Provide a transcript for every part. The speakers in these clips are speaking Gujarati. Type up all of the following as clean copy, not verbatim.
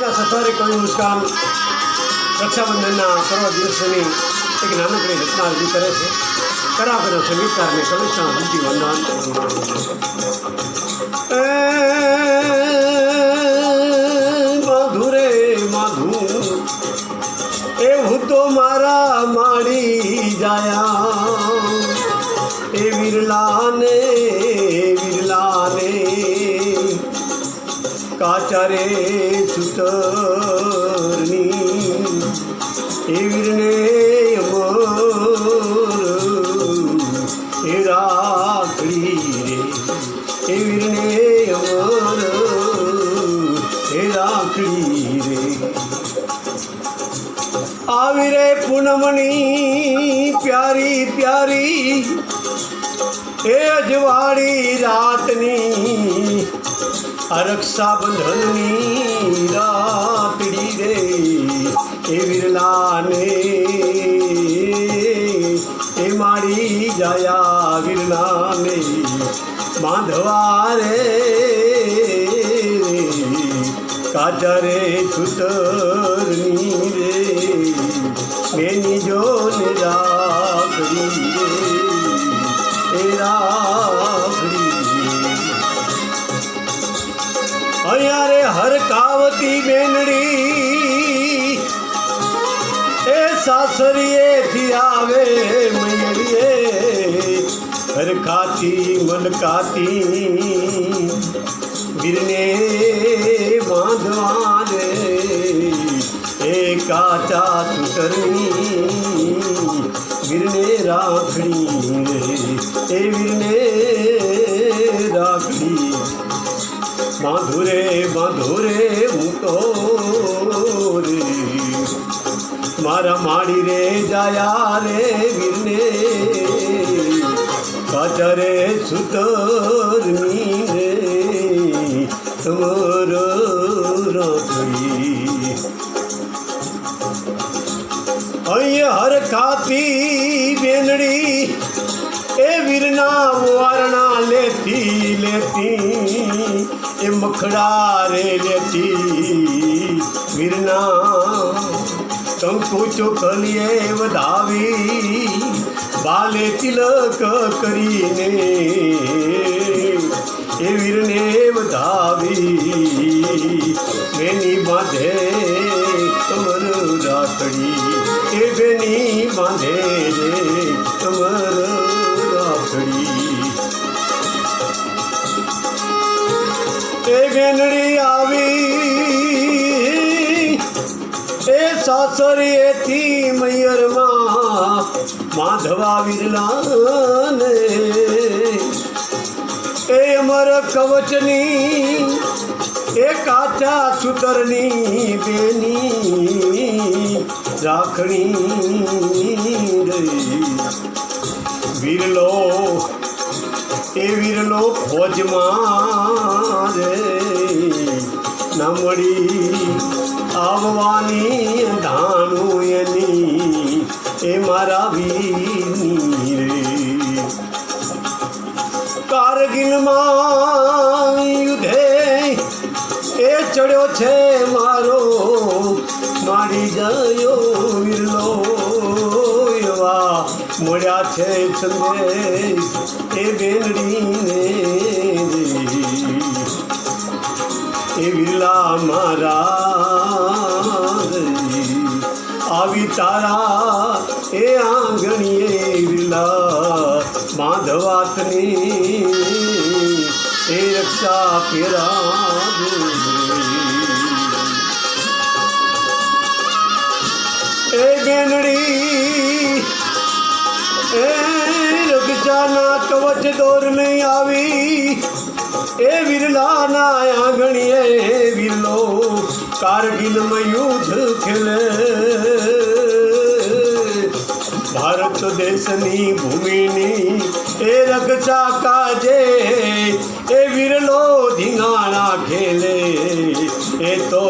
રીતના સથવારે કવિ મુસ્કાન રક્ષાબંધનના પર્વ દિવસોની એક નાનકડી રચના રજૂ કરે છે. કરાવવાનો સંગીતકારને કવિષ્ણ ભૂતિ વંદન. માધુ રે માધુ એવું તો મારા માડી જાયા એ વિરલાને કાચારે સુતરની એ વીરને અમર એ રાખડી રે એ વીરને અમર એ રાખડી રે. આવી રે પૂનમની પ્યારી પ્યારી એ અજવાળી રાતની રક્ષાબંધનની રાતડી રે એ વિરલાને એ માડી જાયા વિરલાને માધવા રે કાચરે સુતરની રે બેની જોને રાખડી રે એ રાખડી. અહીંયા રે હરકાવતી બેનડી એ સાસરીએથી આવે મૈયડીએ હરખાતી મલકાતી વીરને બાંધવા રે એ કાચા સુતરની વીરને રાખડી રે એ વીરને રાખડી. માધુરે માધુરે હું તો રે મારા માડી રે જાયા રે વીરને કાચરે સુતરની રે તમાર રાખડી. અહીંયા હર ખાતી બેનડી એ વીરના વારણા લેતી લેતી એ મખડા રે લેતી વીરના કંકુ ચોખલીએ વધાવી બાલે તિલક કરીને એ વીરને વધાવી બેની બાંધે કમર રાખડી એ બેની બાંધે રે કમર રાખડી. એ બેનડી આવી એ સાસરીએથી મૈયરમાં માધવા વિરલાને એ અમર કવચની એ કાચા સુતરની બેની રાખડી રે. વીરલો એ વીરલો ફોજમાં રે ના મળી આવવાની ધાનું એની એ મારા વીરની રે. કારગિલમાં યુધે એ ચડ્યો છે મારો મારી જાયો વીરલો એવા મળ્યા છે સંદેશ એ બેનડીને એ વિરલા મારા આવી તારા એ આંગણીએ વિરલા માધવાતની એ રક્ષા કેરા. એ બેનડી એ રક્ષાના કવચ દોર નહીં આવી એ વિરલાના આંગણીએ વિરલો કારગિલમાં યુદ્ધ ખેલે ભારત દેશની ભૂમિની એ રક્ષા કાજે એ વિરલો ધીંગાણા ખેલે એ તો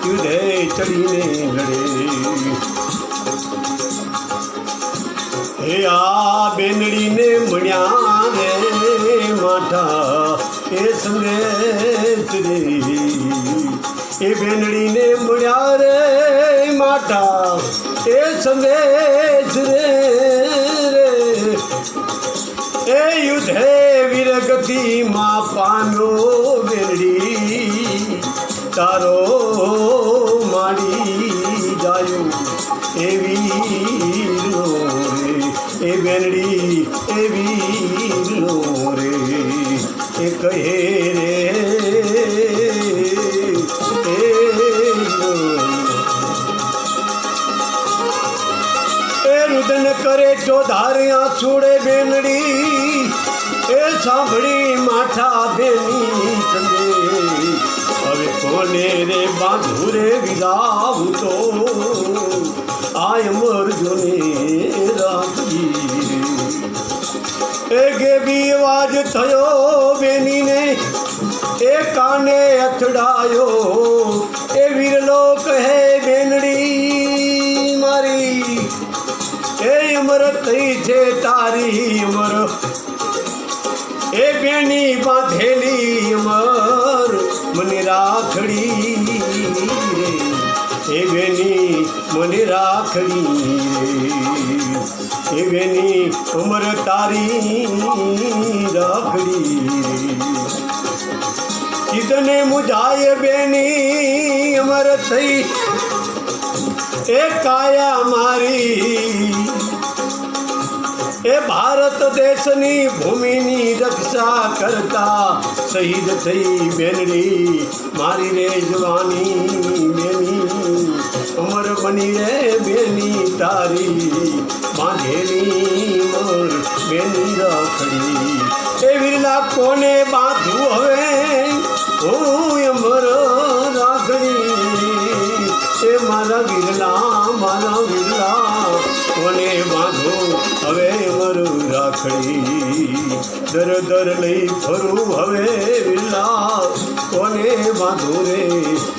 યુદ્ધે ચડીને લડે. એ આ બેનડીને મળ્યા રે માઠા એ સંદેશ રે એ બેનડીને મળ્યા રે માટા એ સંદેશ રે એ યુદ્ધે વીરગતિમાં પામ્યો બેનડી તારો માડી જાયો એ વીરનો રે એ બેનડી એ વીરનો રે એ કહે રે રુદન કરે જો ધાર્યા છોડે બેનડી એ સાંભળી માઠા બેની ચંદે હવે કોને રે બાંધુ રે વિરાવું તો આય મરજો ને રાખી એ ગેબી અવાજ થયો બેનીને એ કાને અથડાયો એ વીરલો કહે બેનડી મારી એ અમર થઈ છે તારી અમર એ બેની બાંધેલી અમર મને રાખડી રે એ બેની મને રાખડી રે એ બેની અમર તારી રાખડી ચિતને મુજાય બેની અમર થઈ એ કાયા મારી એ ભારત દેશની ભૂમિની રક્ષા કરતા શહીદ થઈ બેનડી મારી રે જવાની બેની અમર બની રે બેની તારી બાંધેલી મોર બેની રાખડી એ વિરલા કોને બાંધવું હવે હું અમર રાખડી એ મારા વિરલા કોને બાંધો હવે મરું રાખડી દર દર લઈ ફરું હવે વિરલા કોને બાંધો રે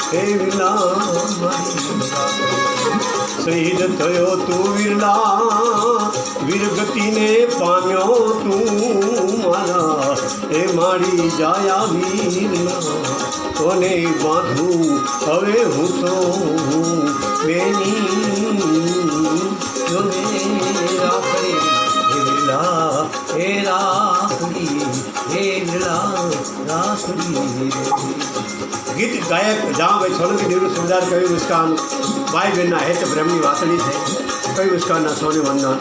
હે વિરલા શહીદ થયો તું વિરલા વીરગતિને પામ્યો તું મારા એ મારી જાયા વીરલા કોને બાંધું હવે હું તો બેની રાખડી હે વિરલા હે રાખડી હે વિરલા રાખડી ગીત ગાયક જहाँ सोलंकी देव सुंदर कवि मुस्कान भाई बहना है तो ब्रह्मी वासनी है कवि मुस्कान ना सोने वंदन